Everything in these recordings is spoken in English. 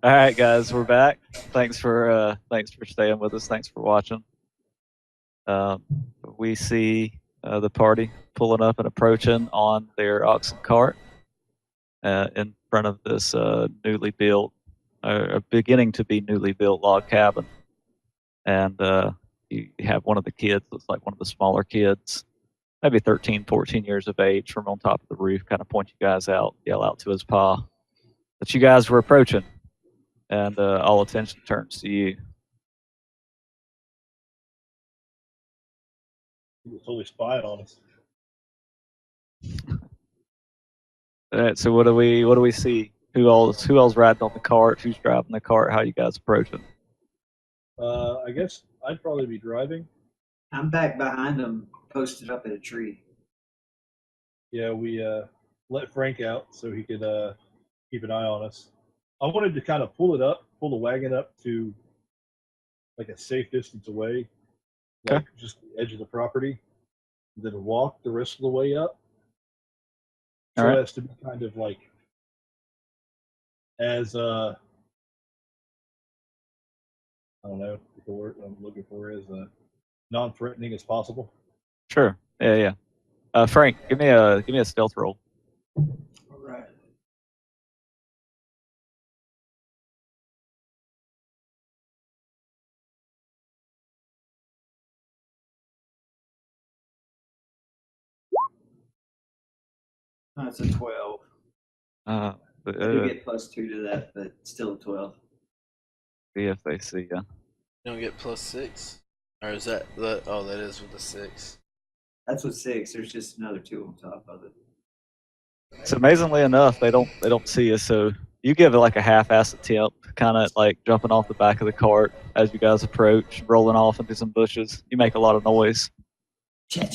All right, guys, we're back. Thanks for staying with us. Thanks for watching. We see the party pulling up and approaching on their oxen cart in front of this newly built, beginning to be newly built log cabin. And you have one of the kids, looks like one of the smaller kids, maybe 13, 14 years of age, from on top of the roof, kind of point you guys out, yell out to his pa that you guys were approaching. And all attention turns to you. He was totally spying on us. All right, so what do we see? Who else riding on the cart? Who's driving the cart? How you guys approaching? I guess I'd probably be driving. I'm back behind them, posted up in a tree. Yeah, we let Frank out so he could keep an eye on us. I wanted to kind of pull the wagon up to like a safe distance away, like just the edge of the property, and then walk the rest of the way up. So as to be kind of like as I don't know if the word I'm looking for is non-threatening as possible. Sure. Yeah. Frank, give me a stealth roll. All right. That's a 12. I do get +2 to that, but still 12. See if they see you. You don't get +6, or is that? Oh, that is with the 6. That's with 6. There's just another 2 on top of it. So amazingly enough, they don't see you. So you give it like a half-assed attempt, kind of like jumping off the back of the cart as you guys approach, rolling off into some bushes. You make a lot of noise.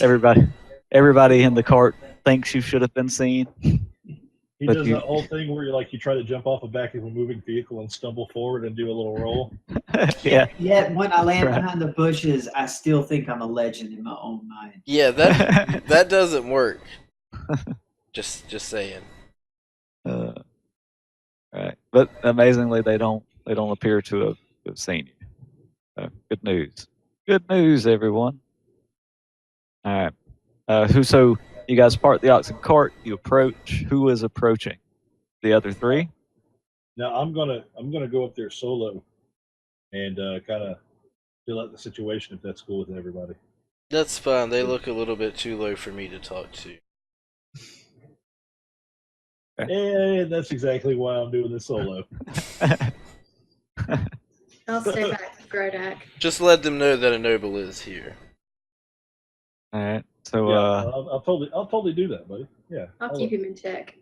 Everybody in the cart thinks you should have been seen. He does that whole thing where you try to jump off the back of a moving vehicle and stumble forward and do a little roll. Yeah. Yet when I land behind the bushes, I still think I'm a legend in my own mind. Yeah, that doesn't work. Just saying. Right, but amazingly, they don't appear to have seen you. So, good news. Good news, everyone. All right. So you guys park the oxen cart. You approach. Who is approaching? The other three. Now I'm gonna go up there solo, and kind of fill out the situation if that's cool with everybody. That's fine. They look a little bit too low for me to talk to. And that's exactly why I'm doing this solo. I'll stay back, Grodak. Just let them know that a noble is here. All right. So I'll totally do that, buddy. Yeah. I'll keep him in check.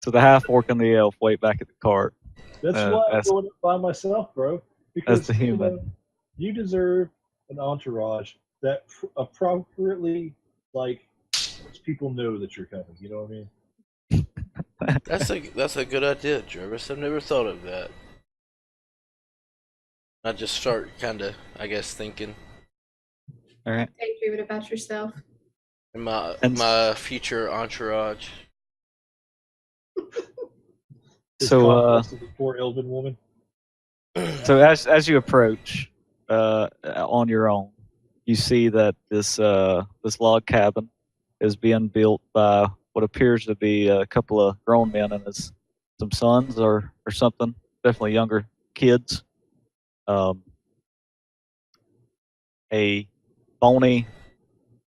So the half orc and the elf wait back at the cart. That's why I'm going by myself, bro. Because that's the human. You deserve an entourage that appropriately people know that you're coming. You know what I mean? That's a good idea, Jervis. I've never thought of that. I just start kind of, I guess, thinking. All right. Daydreaming about yourself. And my future entourage. So the poor elven woman. So as you approach on your own, you see that this log cabin is being built by what appears to be a couple of grown men and some sons or something, definitely younger kids. A bony,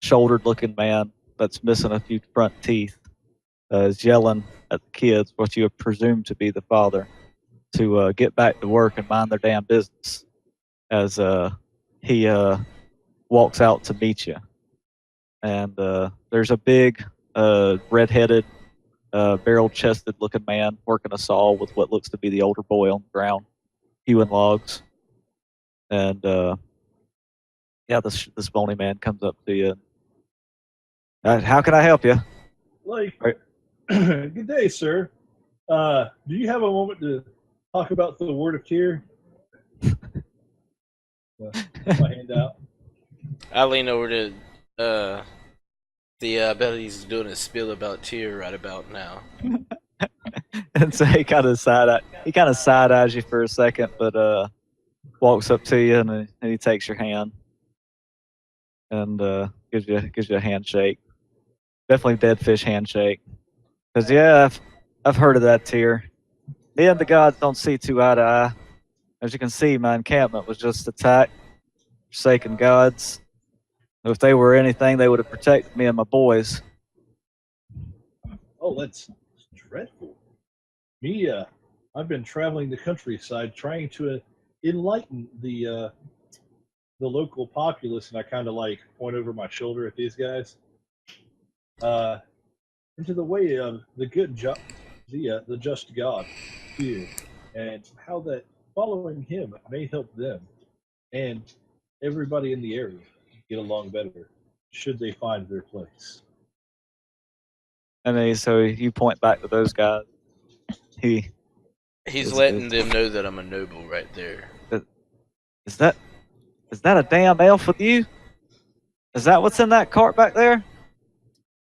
shouldered-looking man that's missing a few front teeth is yelling at the kids, what you presume to be the father, to get back to work and mind their damn business, as he walks out to meet you. And there's a big, red-headed, barrel-chested looking man working a saw with what looks to be the older boy on the ground, hewing logs. And this bony man comes up to you. How can I help you? Like, Right. good day, sir. Do you have a moment to talk about the word of tear? My hand out. I lean over to I bet he's doing a spiel about tear right about now. And so he kind of side eyes you for a second, but walks up to you and he takes your hand and gives you a handshake. Definitely dead fish handshake. Because I've heard of that tear. Me and the gods don't see too eye to eye. As you can see, my encampment was just attacked. Forsaken gods. If they were anything, they would have protected me and my boys. Oh, that's dreadful. Me, I've been traveling the countryside trying to enlighten the local populace, and I kind of like point over my shoulder at these guys. Into the way of the the just God here, and how that following Him may help them and everybody in the area get along better should they find their place. And then, so you point back to those guys. He's letting them know that I'm a noble right there. Is that a damn elf with you? Is that what's in that cart back there?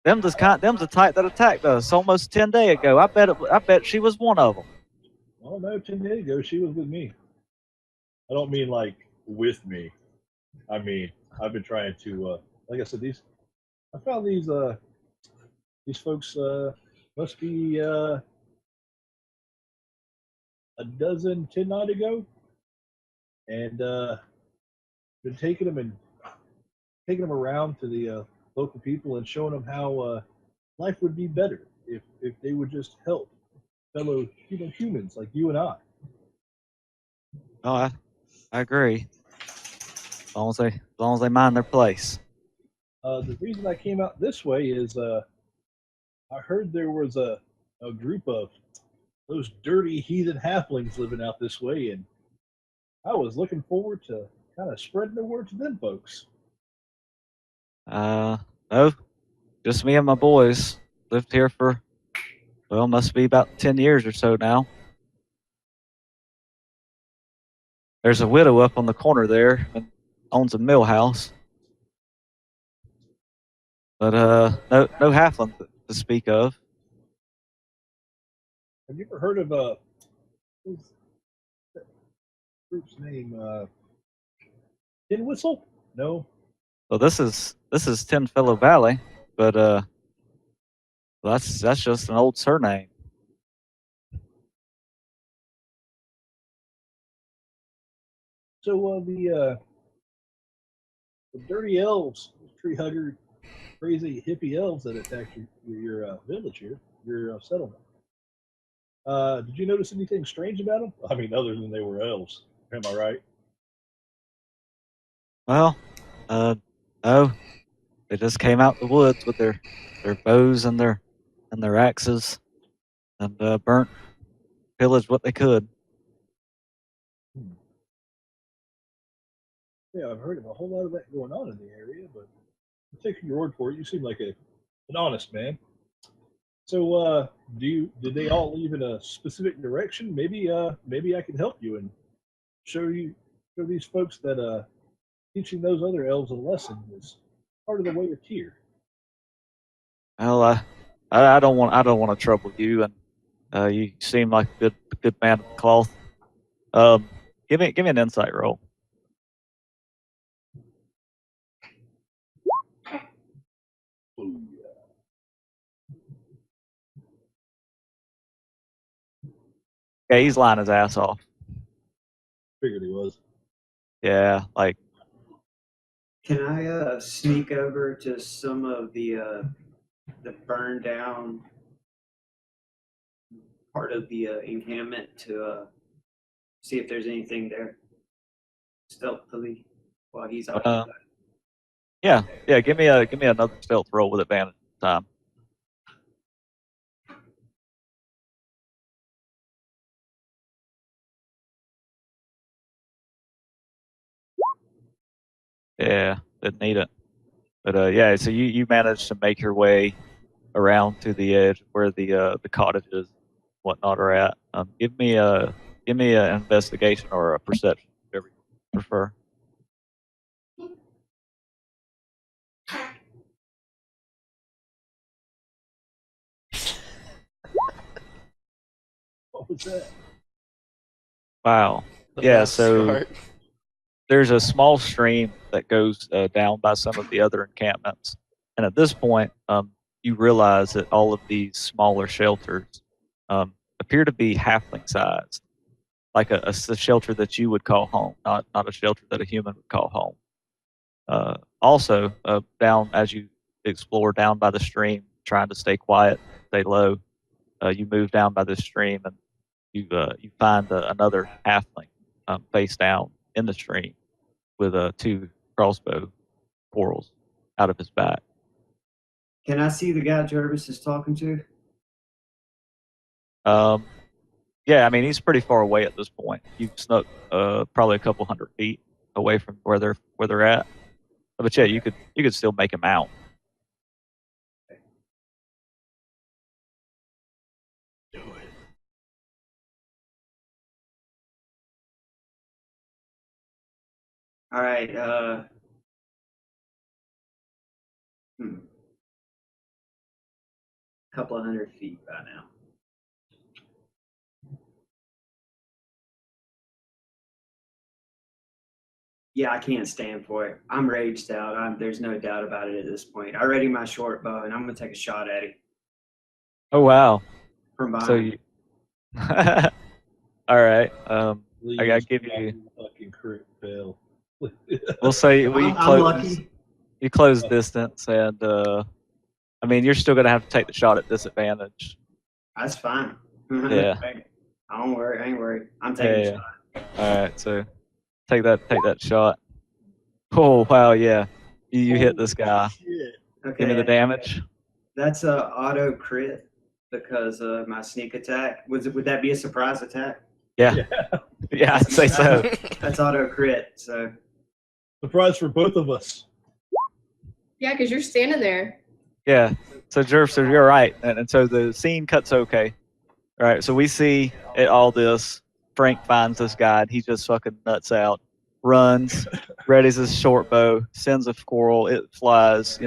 Them's the type that attacked us almost 10 days ago. I bet she was one of them. Oh no, 10 days ago she was with me. I don't mean like with me. I mean I've been trying to like I said, I found these folks must be a dozen 10 night ago, and been taking them around to the local people and showing them how life would be better if they would just help fellow humans like you and I. Oh, I agree. As long as they mind their place. The reason I came out this way is I heard there was a group of those dirty heathen halflings living out this way, and I was looking forward to kind of spreading the word to them folks. No, just me and my boys. Lived here for, well, must be about 10 years or so now. There's a widow up on the corner there and owns a mill house. But no halfling to speak of. Have you ever heard of what's that group's name? Tin Whistle? No. Well, this is Ten Fellow Valley, but that's just an old surname. So the dirty elves, tree hugger, crazy hippie elves that attacked your village here, your settlement. Did you notice anything strange about them? I mean, other than they were elves. Am I right? Well, no, they just came out the woods with their bows and their axes, and burnt, pillaged what they could. Yeah, I've heard of a whole lot of that going on in the area, but I'm taking your word for it. You seem like an honest man. So, did they all leave in a specific direction? Maybe I can help you and show these folks that teaching those other elves a lesson is part of the way of tear. Well, I don't want to trouble you, and you seem like a good man of cloth. Give me an insight roll. Yeah, he's lying his ass off. Figured he was. Yeah, like. Can I sneak over to some of the burned down part of the encampment to see if there's anything there stealthily while he's out? Yeah. Give me another stealth roll with advantage this time. Yeah, didn't need it. But yeah, so you managed to make your way around to the edge where the cottages, whatnot are at. Give me an investigation or a perception, whatever you prefer. What was that? Wow. The Yeah, mouse so fart. there's a small stream that goes down by some of the other encampments, and at this point, you realize that all of these smaller shelters appear to be halfling sized, like a shelter that you would call home, not a shelter that a human would call home. Also, down as you explore down by the stream, trying to stay quiet, stay low, you move down by the stream and you find another halfling face down in the stream with two crossbow quarrels out of his back. Can I see the guy Jervis is talking to? Yeah, I mean he's pretty far away at this point. You've snuck probably a couple 100 feet away from where they're at. But yeah, you could still make him out. Do it. All right. Couple of 100 feet by now. Yeah, I can't stand for it. I'm raged out. There's no doubt about it at this point. I ready my short bow, and I'm gonna take a shot at it Oh wow! from behind. So you. All right. I Please give do not you. fucking crit fail. We'll say we I'm close. lucky. You close distance, and I mean you're still gonna have to take the shot at disadvantage. That's fine. Yeah. I don't worry. I ain't worried. I'm taking Yeah. a shot. All right. So take that shot. Oh wow! Yeah. You hit this guy. Shit. Okay. Give me the damage. That's a auto crit because of my sneak attack. Would that be a surprise attack? Yeah. Yeah, I'd say so. That's auto crit. So Surprise for both of us. Yeah, because you're standing there. Yeah. So Jerv, so you're right, and so the scene cuts okay. All right. So we see all this. Frank finds this guy, and he just fucking nuts out, runs, readies his short bow, sends a squirrel, it flies.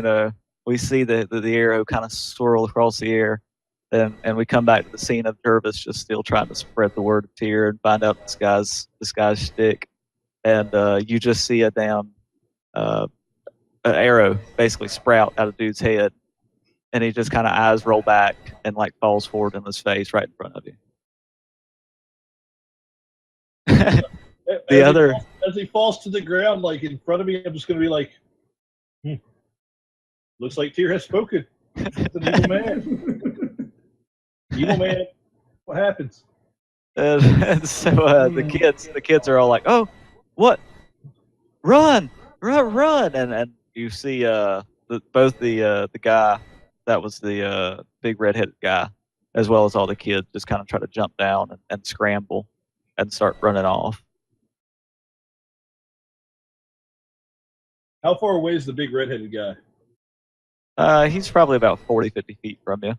We see the arrow kind of swirl across the air, and we come back to the scene of Jervis just still trying to spread the word of Tyr and find out this guy's shtick, and you just see a damn an arrow basically sprout out of dude's head, and he just kind of eyes roll back and like falls forward in his face right in front of you. As he falls to the ground, like in front of me, I'm just gonna be like, looks like Tyr has spoken. It's an evil man. Evil man. What happens? And so the kids are all like, "Oh, what? Run, and you see both the guy that was the big red-headed guy, as well as all the kids, just kind of try to jump down and scramble and start running off. How far away is the big redheaded guy? He's probably about 40, 50 feet from you.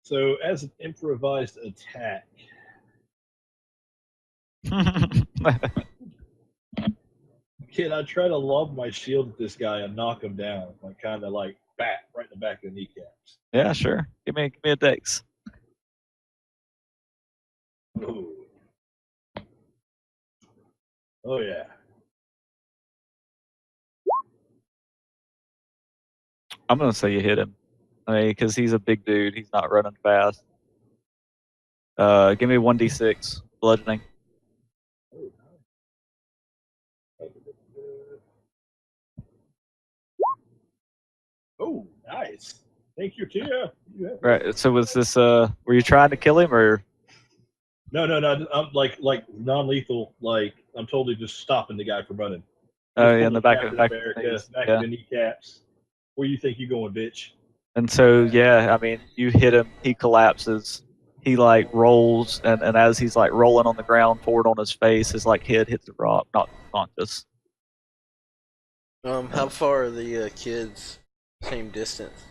So, as an improvised attack, can I try to lob my shield at this guy and knock him down? Like, kind of like bat right in the back of the kneecaps. Yeah, sure. Give me a dex. Ooh. Oh, yeah. I'm gonna say you hit him. I mean, because he's a big dude. He's not running fast. Give me 1d6 bludgeoning. Oh, nice. Thank you, Tia. Right. So was this? Were you trying to kill him or? No. I'm like non-lethal. Like I'm totally just stopping the guy from running. Oh, yeah, in the back of Captain America, things. back Yeah. of the kneecaps. Where you think you going, bitch? And so, yeah, I mean, you hit him, he collapses. He like rolls, and as he's like rolling on the ground forward on his face, his like head hits the rock, not conscious. How far are the kids? Same distance.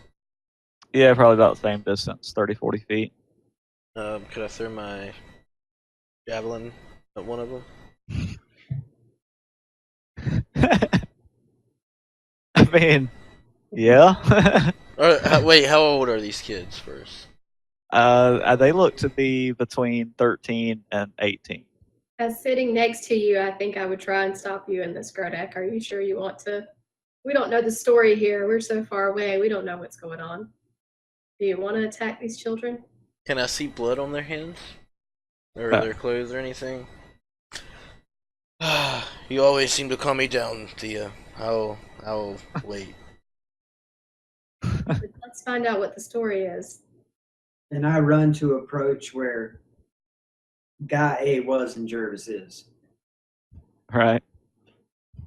Yeah, probably about the same distance, 30, 40 feet. Could I throw my javelin at one of them? I mean, yeah. Or wait, how old are these kids first? They look to be between 13 and 18. As sitting next to you, I think I would try and stop you in this, Grodek. Are you sure you want to? We don't know the story here. We're so far away. We don't know what's going on. Do you want to attack these children? Can I see blood on their hands? Or No. their clothes or anything? You always seem to calm me down, Thea. I'll wait. Let's find out what the story is. And I run to approach where Guy A was and Jervis is. Right. So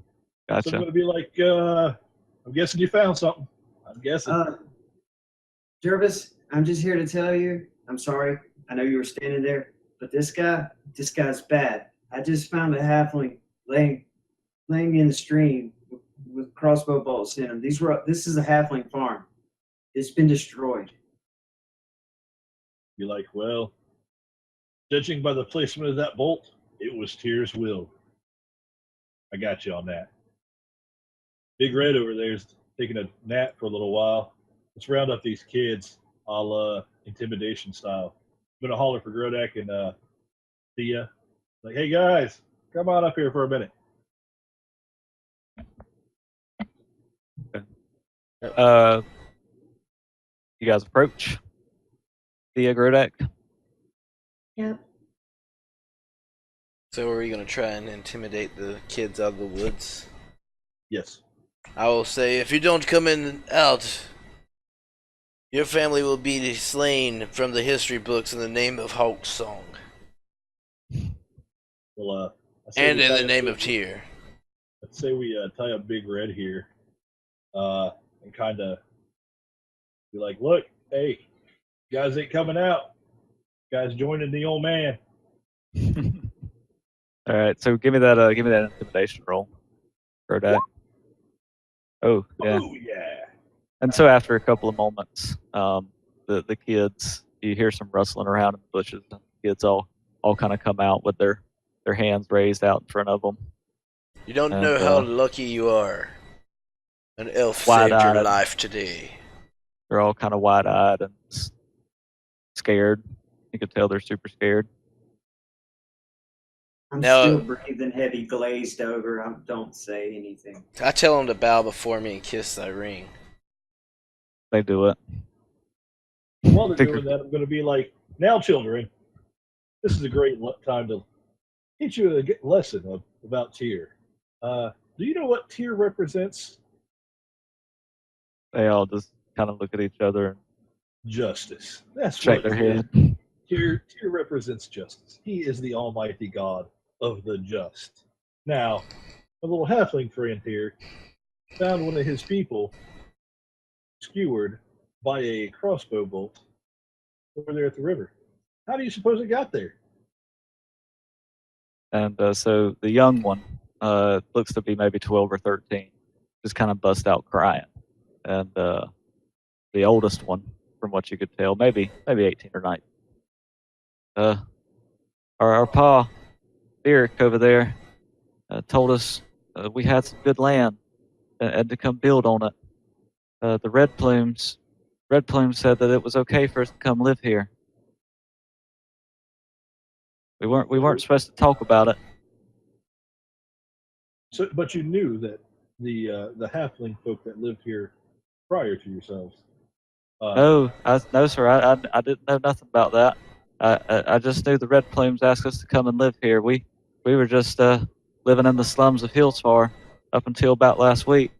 Gotcha. I'm going to be like, I'm guessing you found something. I'm guessing. Jervis, I'm just here to tell you, I'm sorry. I know you were standing there, but this guy's bad. I just found a halfling laying in the stream with crossbow bolts in him. This is a halfling farm. It's been destroyed. Be like, well, judging by the placement of that bolt, it was Tyr's will. I got you on that. Big Red over there is taking a nap for a little while. Let's round up these kids, intimidation style. I'm gonna holler for Grodak and Thea. Like, hey guys, come on up here for a minute. You guys approach Thea Grodek. Yep. So are we gonna try and intimidate the kids out of the woods? Yes. I will say, if you don't come in out, your family will be slain from the history books in the name of Hulk's song. Well, I say And we in tie the up name Big- of Tyr. Let's say we tie up Big Red here, and kind of be like, look, hey, guys ain't coming out. Guys joining the old man. All right, so give me that intimidation roll, Grodek. Oh yeah. Oh yeah. And so after a couple of moments, the kids, you hear some rustling around in the bushes, and the kids all kind of come out with their hands raised out in front of them. You don't And, know how lucky you are. An elf saved wide-eyed. your life today. They're all kind of wide-eyed and scared. You could tell they're super scared. I'm Now- still breathing heavy, glazed over. Don't say anything. I tell them to bow before me and kiss thy ring. They do it. While they're Figure- doing that, I'm going to be like, now, children, this is a great time to teach you a lesson about Tyr. Do you know what Tyr represents? They all just kind of look at each other and Justice. That's shake what their it is. head. Tyr represents justice. He is the almighty god of the just. Now, a little halfling friend here found one of his people skewered by a crossbow bolt over there at the river. How do you suppose it got there? And so the young one looks to be maybe 12 or 13, just kind of bust out crying. And the oldest one, from what you could tell, maybe 18 or 19. Our pa, Derek over there, told us we had some good land and to come build on it. The Red Plumes said that it was okay for us to come live here. We weren't supposed to talk about it. So, but you knew that the halfling folk that lived here prior to yourselves. No, sir. I didn't know nothing about that. I just knew the Red Plumes asked us to come and live here. We were just living in the slums of Hillsfar up until about last week.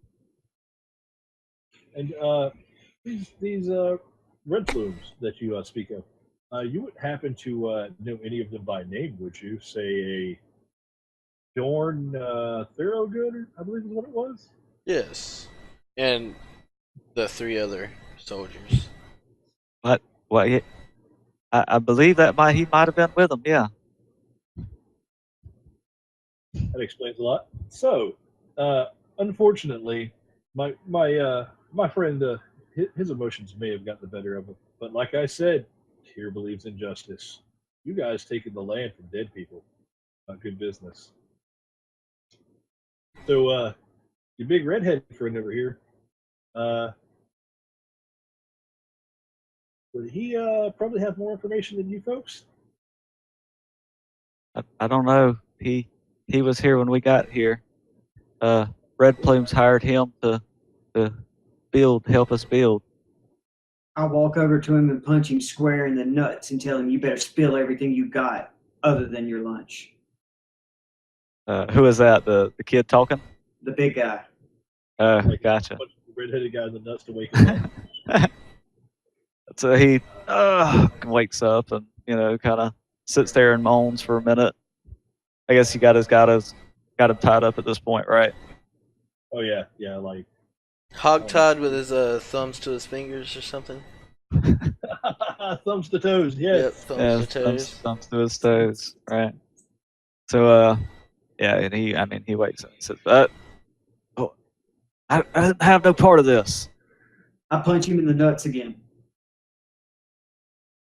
And these red plumes that you speak of, you wouldn't happen to know any of them by name, would you? Say a Dorn Thoroughgood, I believe is what it was. Yes. And the three other soldiers. But well, I believe that he might have been with them. Yeah. That explains a lot. So, unfortunately, my friend, his emotions may have gotten the better of him. But like I said, Tyr believes in justice. You guys taking the land from dead people, not good business. So, your big redhead friend over here, uh, would he probably have more information than you folks? I don't know. He was here when we got here. Red Plumes hired him to help us build. I'll walk over to him and punch him square in the nuts and tell him you better spill everything you got other than your lunch. Who is that? The kid talking? The big guy. Gotcha. Punch the redheaded guy in the nuts to wake him up. So he wakes up and kind of sits there and moans for a minute. I guess he got him tied up at this point, right? Oh yeah, like Hogtied with his thumbs to his fingers or something. thumbs to toes. Yes. Yep, thumbs to toes. Thumbs to his toes, right? So yeah, and he wakes up and says, oh, I didn't have no part of this. I punch him in the nuts again.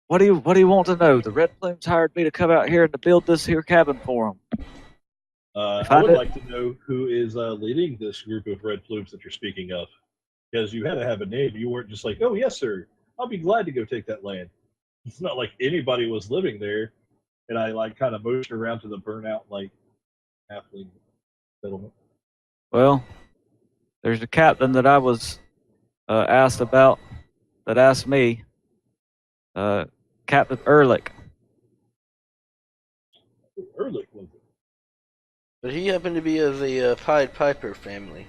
What do you want to know? The Red Plumes hired me to come out here and to build this here cabin for them. I would like to know who is leading this group of red plumes that you're speaking of, because you had to have a name. You weren't just like, "Oh yes, sir, I'll be glad to go take that land." It's not like anybody was living there, and I like kind of motioned around to the burnout like halfling settlement. Well, there's a captain that I was asked about that asked me, Captain Ehrlich. Ehrlich was it? But he happened to be of the Pied Piper family.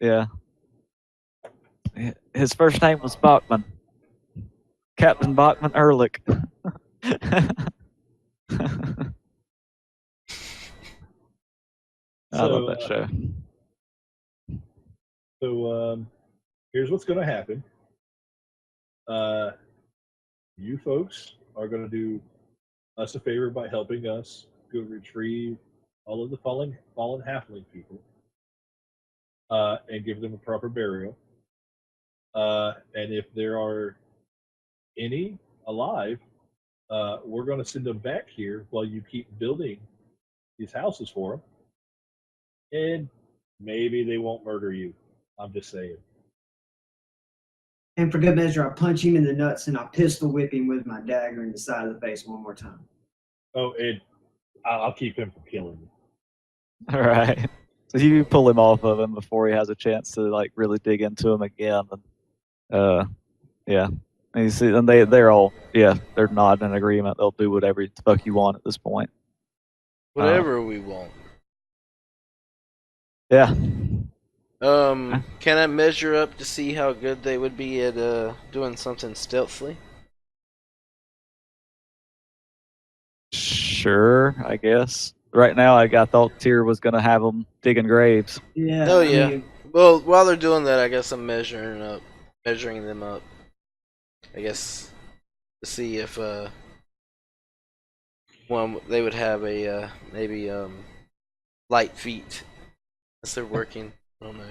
Yeah. His first name was Bachman. Captain Bachman Ehrlich. I love that show. So here's what's going to happen. You folks are going to do us a favor by helping us go retrieve all of the fallen halfling people and give them a proper burial. And if there are any alive, we're going to send them back here while you keep building these houses for them. And maybe they won't murder you. I'm just saying. And for good measure, I punch him in the nuts and I pistol whip him with my dagger in the side of the face one more time. Oh, and I'll keep him from killing you. All right. So you pull him off of him before he has a chance to like really dig into him again. And yeah. And you see, and they're all they're nodding in agreement. They'll do whatever the fuck you want at this point. Whatever we want. Yeah. Can I measure up to see how good they would be at doing something stealthily? Sure, I guess. Right now, I thought Tyr was gonna have them digging graves. Yeah. Oh I yeah. mean, Well, while they're doing that, I guess I'm measuring them up. I guess to see if one they would have a maybe light feet as they're working. I don't know.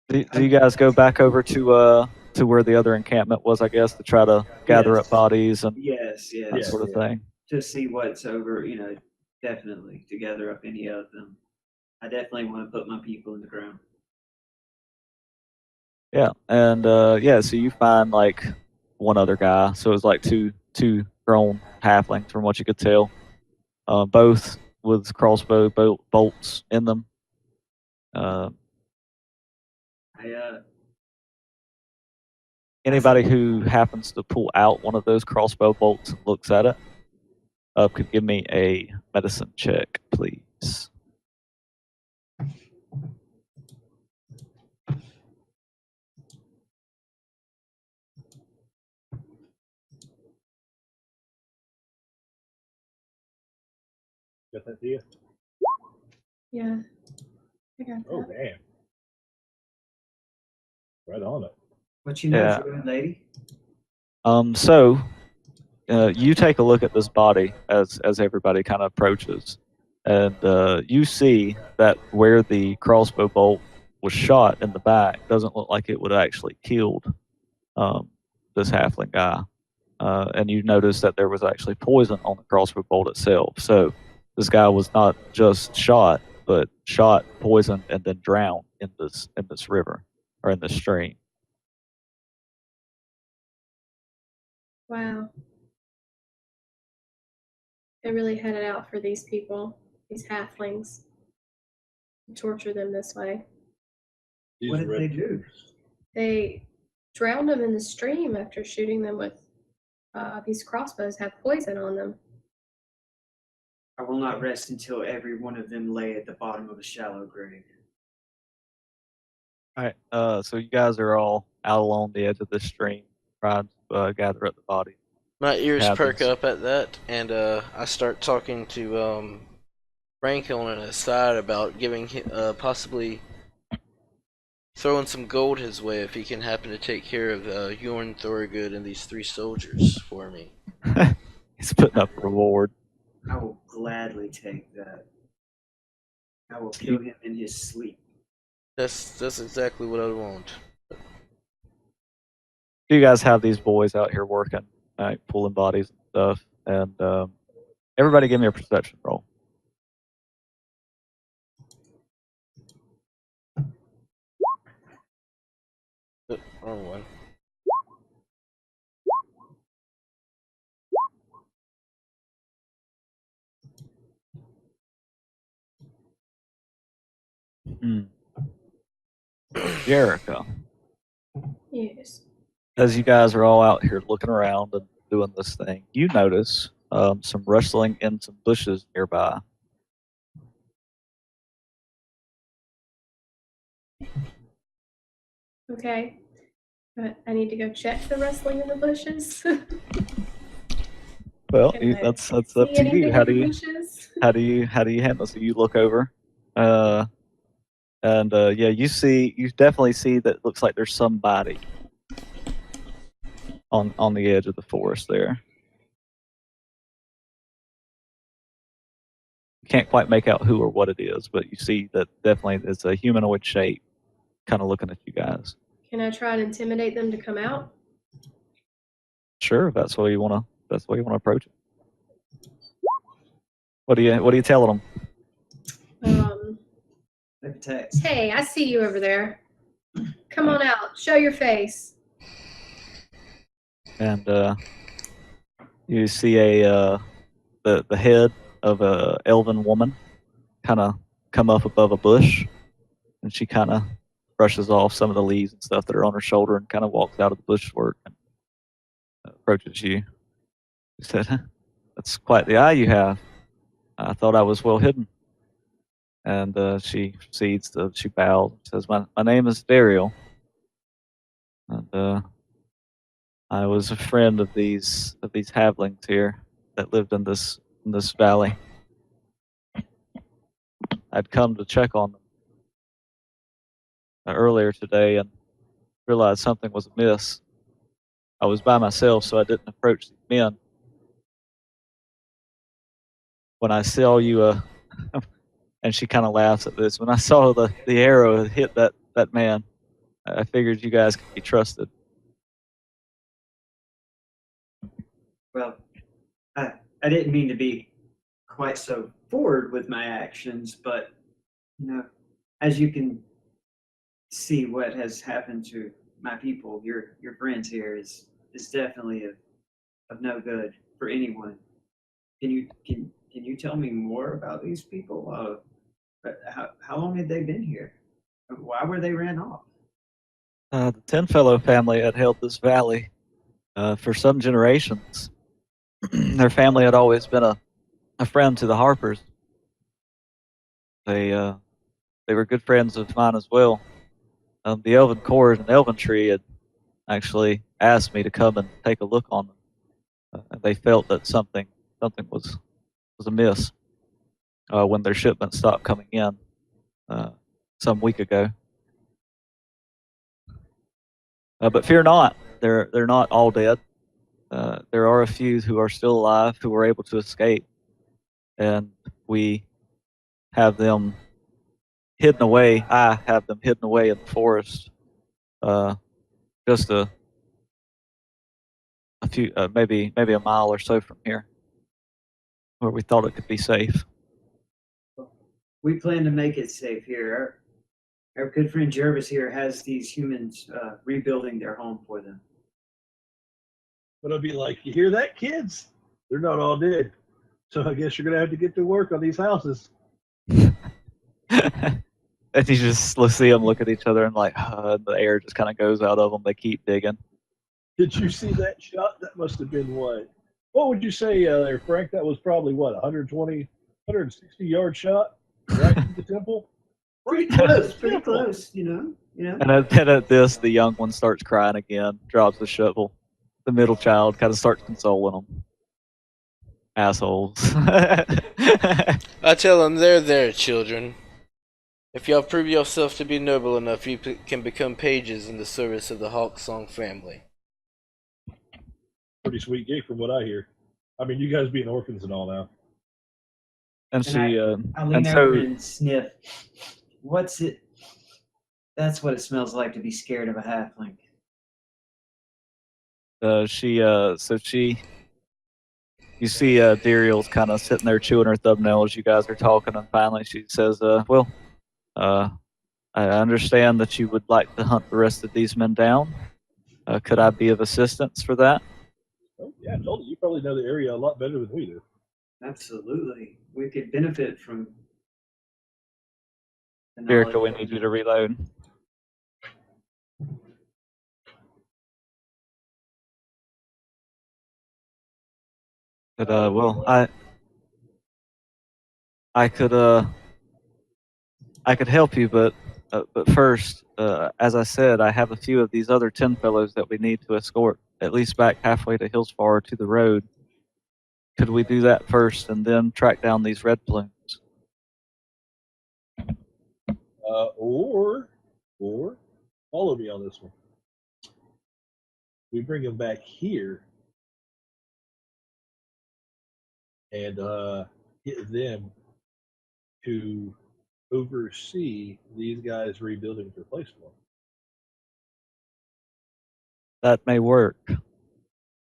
Do you guys go back over to where the other encampment was? I guess to try to gather up bodies and yes. that sort of thing. To see what's over, definitely to gather up any of them. I definitely want to put my people in the ground. Yeah, and so you find like one other guy. So it was like two grown halflings from what you could tell, both with crossbow bolts in them. Anybody who happens to pull out one of those crossbow bolts and looks at it, could give me a medicine check, please. Got that to you? Yeah. I got Oh that. damn! Right on it. What you know, Yeah. druid lady? So you take a look at this body as everybody kind of approaches, and you see that where the crossbow bolt was shot in the back doesn't look like it would have actually killed this halfling guy. And you notice that there was actually poison on the crossbow bolt itself. So this guy was not just shot, but shot, poisoned, and then drowned in this river or in this stream. Wow. They really had it out for these people, these halflings. Torture them this way. These What did they red do? tumors. They drowned them in the stream after shooting them with these crossbows have poison on them. I will not rest until every one of them lay at the bottom of a shallow grave. All right. So you guys are all out along the edge of this stream, trying to gather up the body. My ears Have perk this. up at that, and I start talking to Frank on an aside about giving possibly throwing some gold his way if he can happen to take care of Yorn, Thorgood, and these 3 soldiers for me. He's putting up a reward. I will gladly take that. I will kill him in his sleep. That's exactly what I want. You guys have these boys out here working, pulling bodies and stuff, and everybody give me a perception roll. Wrong one. Jericho, Yes. as you guys are all out here looking around and doing this thing, you notice some rustling in some bushes nearby. Okay. But I need to go check the rustling in the bushes. Well, Can I that's up See to you. anything How in do the you bushes? how do you handle? So you look over, and yeah, you definitely see that it looks like there's somebody on the edge of the forest there. You can't quite make out who or what it is, but you see that definitely it's a humanoid shape, kind of looking at you guys. Can I try and intimidate them to come out? Sure, if that's the way you want to. That's the way you want to approach it. What are you telling them? Leave a text. Hey, I see you over there. Come on out. Show your face. And you see the head of a elven woman kind of come up above a bush, and she kind of brushes off some of the leaves and stuff that are on her shoulder and kind of walks out of the bushwork and approaches you. She said, "That's quite the eye you have. I thought I was well hidden." And she proceeds to, she bows and says, my name is Daryl. And I was a friend of these halflings here that lived in this valley. I'd come to check on them earlier today and realized something was amiss. I was by myself, so I didn't approach these men. When I saw you, and she kind of laughs at this. When I saw the arrow hit that man, I figured you guys could be trusted. Well, I didn't mean to be quite so forward with my actions, but as you can see, what has happened to my people, your friends here, is definitely of no good for anyone. Can you tell me more about these people? How long had they been here? Why were they ran off? The Tenfellow family had held this valley for some generations. Their family had always been a friend to the Harpers. They were good friends of mine as well. The Elven Court and Elven Tree had actually asked me to come and take a look on them. They felt that something was amiss when their shipment stopped coming in. some week ago. But fear not, they're not all dead. There are a few who are still alive who were able to escape, and we have them hidden away. I have them hidden away in the forest, just a few, maybe a mile or so from here, where we thought it could be safe. We plan to make it safe here. Our good friend Jervis here has these humans rebuilding their home for them. But I'll be like, you hear that, kids? They're not all dead. So I guess you're gonna have to get to work on these houses. And you just see them look at each other and like, the air just kind of goes out of them. They keep digging. Did you see that shot? That must have been what would you say there, Frank? That was probably what, 120, 160 yard shot right to the temple? Pretty close, pretty close, you know. And at this, the young one starts crying again, drops the shovel. The middle child kind of starts consoling them. Assholes. I tell them, there, children. If y'all prove yourself to be noble enough, you can become pages in the service of the Hawk Song family. Pretty sweet gig from what I hear. I mean, you guys being orphans and all now. And she, I lean and over so, and sniff. What's it? That's what it smells like to be scared of a halfling. you see, Dariel's kind of sitting there chewing her thumbnail as you guys are talking, and finally she says, I understand that you would like to hunt the rest of these men down. Could I be of assistance for that? Oh, yeah, I told you. You probably know the area a lot better than we do. Absolutely. We could benefit from the Jericho, we knowledge. need you to reload. But I could help you, but first, as I said, I have a few of these other 10 fellows that we need to escort at least back halfway to Hillsfar to the road. Could we do that first and then track down these red plumes? Or follow me on this one. We bring them back here and get them to oversee these guys rebuilding their place for them. That may work.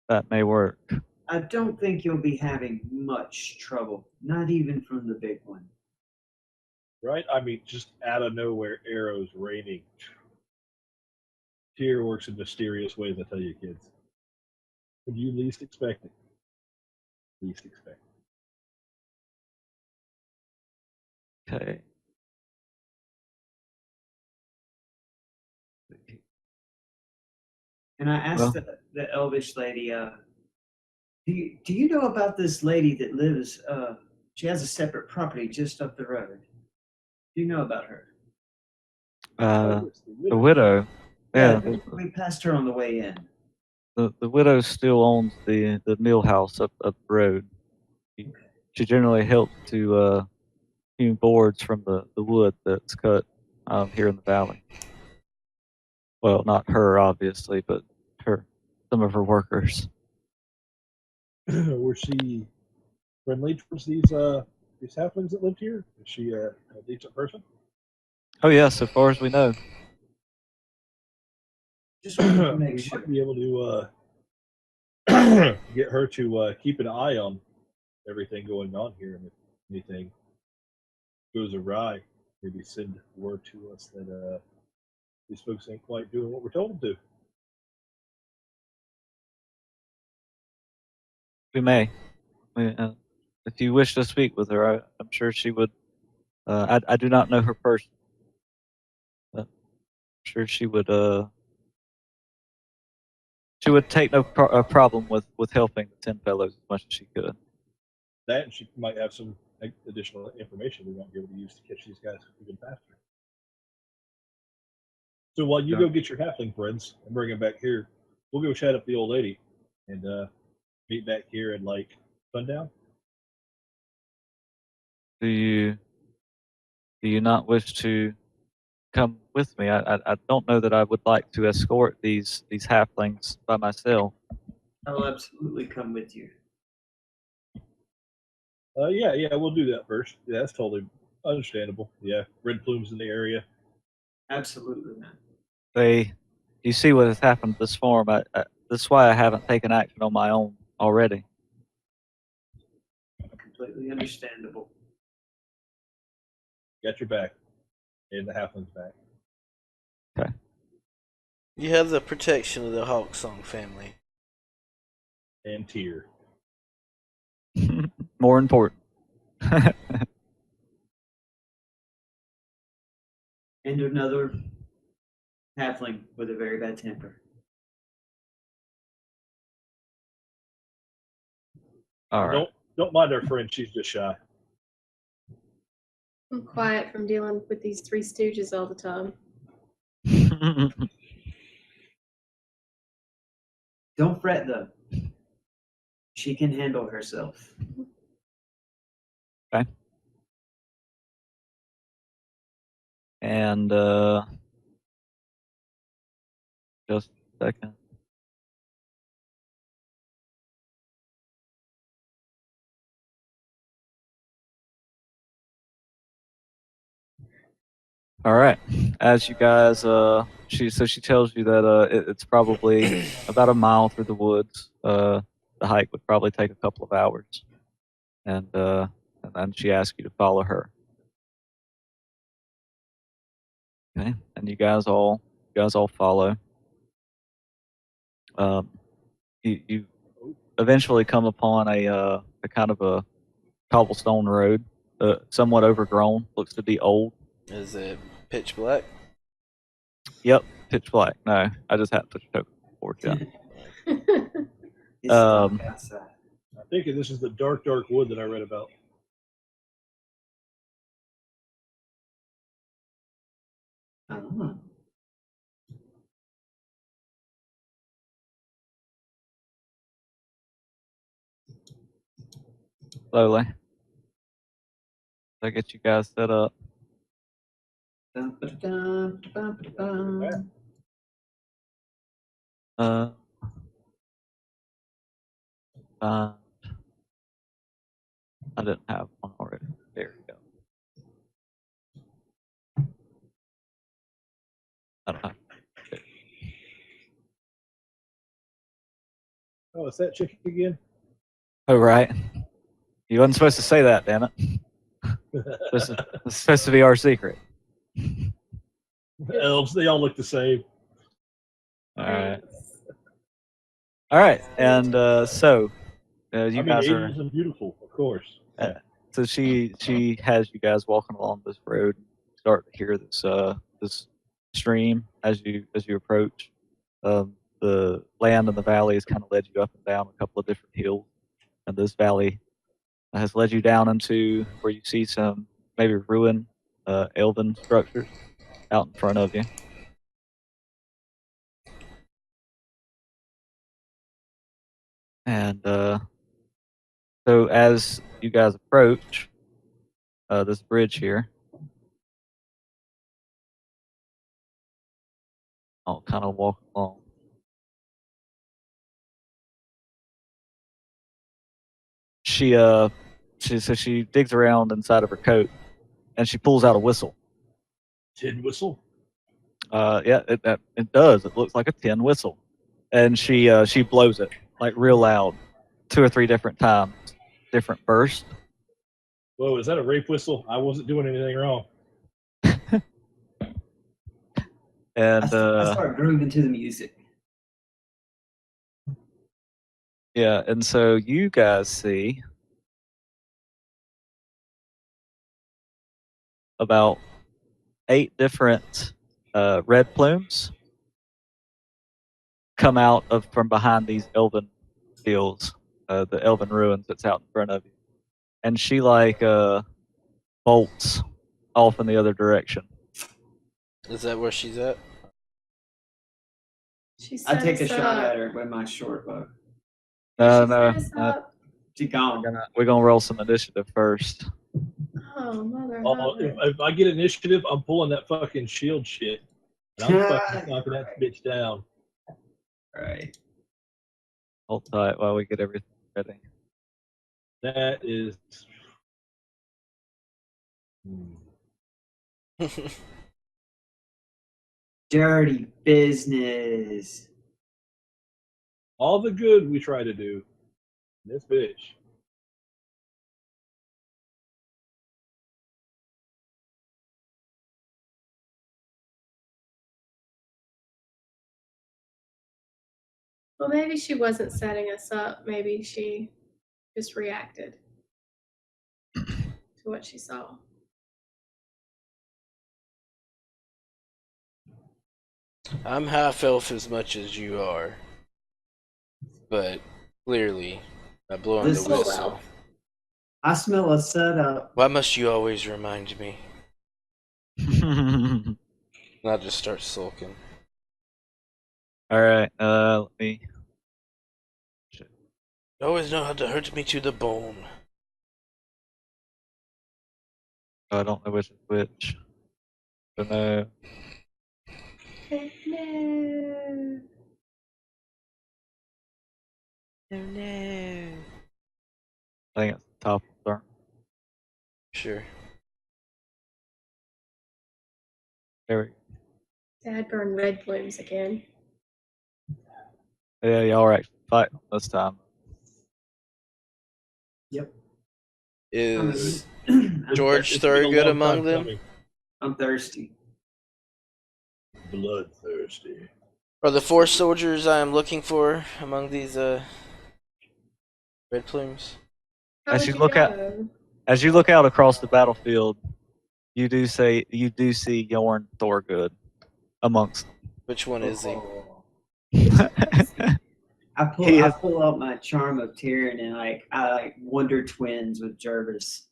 That may work. I don't think you'll be having much trouble, not even from the big one. Right? I mean, just out of nowhere, arrows raining. Tyr works in mysterious ways, I tell you, kids. When you least expect it. Least expect it. Okay. And I asked the elvish lady, do you know about this lady that lives, she has a separate property just up the road? Do you know about her? The widow. Yeah, we passed her on the way in. the widow still owns the mill house up the road. She generally helps to hew boards from the wood that's cut here in the valley. Well, not her, obviously, but some of her workers. Was she friendly towards these halflings that lived here? Is she a decent person? Oh yeah, so far as we know. Just wanted to make We sure. might be able to get her to keep an eye on everything going on here, and if anything goes awry, maybe send word to us that these folks ain't quite doing what we're told them to. We may. If you wish to speak with her, I'm sure she would. I do not know her person. But I'm sure she would. She would take no problem with helping the 10 fellows as much as she could. That, and she might have some additional information we might be able to use to catch these guys even faster. So while you go get your halfling friends and bring them back here, we'll go chat up the old lady and meet back here at like sundown. Do Do you not wish to come with me? I don't know that I would like to escort these halflings by myself. I'll absolutely come with you. Yeah, we'll do that first. Yeah, that's totally understandable. Yeah, red plumes in the area. Absolutely, man. You see what has happened to this farm. That's why I haven't taken action on my own already. Completely understandable. Got your back, and the halfling's back. You have the protection of the Hawksong family. And Tyr. More important. And another halfling with a very bad temper. All right. Don't mind our friend. She's just shy. I'm quiet from dealing with these three stooges all the time. Don't fret though. She can handle herself. Okay. And just a second. All right. As you guys, she tells you that it's probably about a mile through the woods. The hike would probably take a couple of hours, and then she asks you to follow her. Okay, and you guys all follow. You eventually come upon a kind of a cobblestone road, somewhat overgrown, looks to be old. Is it pitch black? Yep, pitch black. No, I just had to put your token forward. Yeah. It's dark outside. I think this is the dark wood that I read about. Oh. Slowly. I get you guys set up. Dun, ba, dun, dun, dun, dun. I didn't have one already. There we go. I don't have. Oh, is that chick again? Oh, right. You wasn't supposed to say that, damn it. It's supposed to be our secret. Elves, they all look the same. All right. All right. And so you guys are. Angels and beautiful, of course. So she has you guys walking along this road. Start to hear this stream as you approach. The land in the valley has kind of led you up and down a couple of different hills, and this valley has led you down into where you see some maybe ruined elven structures out in front of you. And so as you guys approach this bridge here, I'll kind of walk along. She digs around inside of her coat, and she pulls out a whistle. Tin whistle? Yeah, it does. It looks like a tin whistle, and she blows it like real loud, 2 or 3 different times, different bursts. Whoa, is that a rape whistle? I wasn't doing anything wrong. And I start grooving to the music. yeah, and so you guys see about 8 different red plumes come out from behind these elven fields, the elven ruins that's out in front of you, and she bolts off in the other direction. Is that where she's at? I take a shot at her with my short bow. No, She gone. we're gonna roll some initiative first. Oh Oh, mother. Oh, if I get initiative, I'm pulling that fucking shield shit. And I'm fucking knocking that bitch down. Right. Hold tight while we get everything ready. That is. Dirty business. All the good we try to do. This bitch. Well, maybe she wasn't setting us up. Maybe she just reacted to what she saw. I'm half elf as much as you are, but clearly, by blowing the Listen. whistle, Well. I smell a setup. why must you always remind me? All And I'll just start sulking. right. Let me. You always know how to hurt me to the bone. Oh, I don't know which is which. Don't know. No. Oh no. I think it's the top of Sure. There we go. Dad burned red blooms again. Yeah, y'all right. Fight this time. Yep. Is I'm George It's been a Thorogood long among time them? coming. I'm thirsty. Bloodthirsty. Are the 4 soldiers I am looking for among these red plumes? How As would you you look out- know? As you look out across the battlefield, you do see Yorn Thorgood amongst Which one is he? Oh. them. I He is- pull out my charm of Tyrion and I wonder twins with Jervis.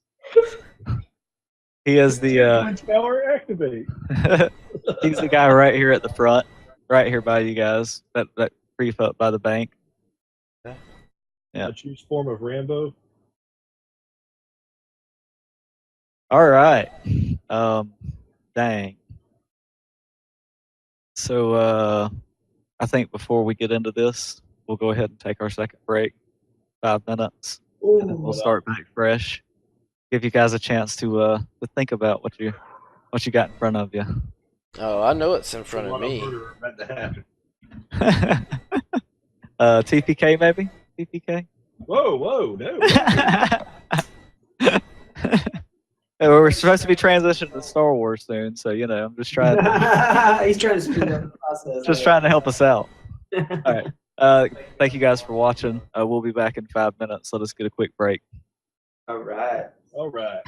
He is the Twin Tower activate. he's the guy right here at the front, right here by you guys. That brief up by the bank. Yeah. I choose form of Rambo. All right. Dang. So I think before we get into this, we'll go ahead and take our second break, 5 minutes, and then we'll Ooh. start back fresh. Give you guys a chance to think about what you got in front of you. Oh, I know it's in front A of lot me. murder about to happen. TPK maybe? TPK? Whoa, no. We're supposed to be transitioning to Star Wars soon, so I'm just trying to He's trying to speed up the process. just trying to help us out. All right. Thank you guys for watching. We'll be back in 5 minutes. Let us get a quick break. All right. All right.